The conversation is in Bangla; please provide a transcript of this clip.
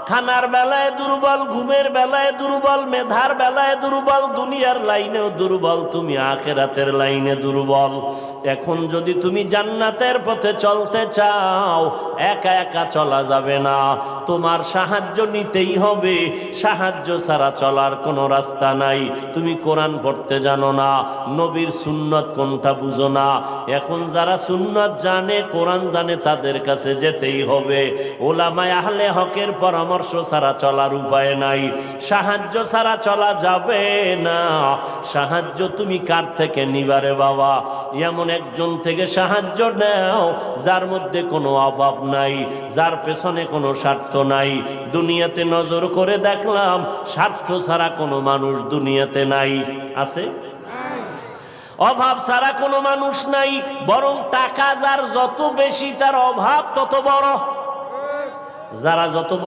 খানার বেলায় দুর্বল, ঘুমের বেলায় দুর্বল, মেধার বেলায় দুর্বল, দুনিয়ার লাইনেও দুর্বল, তুমি আখিরাতের লাইনে দুর্বল। এখন যদি তুমি জান্নাতের পথে চলতে চাও, একা একা চলা যাবে না, তোমার সাহায্য নিতেই হবে। সাহায্য ছাড়া চলার কোনো রাস্তা নাই। তুমি কোরআন পড়তে জানো না, নবীর সুন্নত কোনটা বুঝো না। এখন যারা সুন্নত জানে, কোরআন জানে, তাদের কাছে যেতেই হবে। ওলামায়ে আহলে হকের পরামর্শ ছাড়া চলার উপায় নাই। সাহায্য ছাড়া চলা যাবে না। সাহায্য তুমি কার থেকে নিবারে বাবা? এমন একজন থেকে সাহায্য নাও যার মধ্যে কোনো অভাব নাই, যার পেছনে কোনো স্বার্থ নাই। দুনিয়াতে নজর করে দেখলাম স্বার্থ ছাড়া কোনো মানুষ দুনিয়াতে নাই। আছে? অভাব ছাড়া কোনো মানুষ নাই। বরং টাকা যার যত বেশি, তার অভাব তত বড়। যারা যত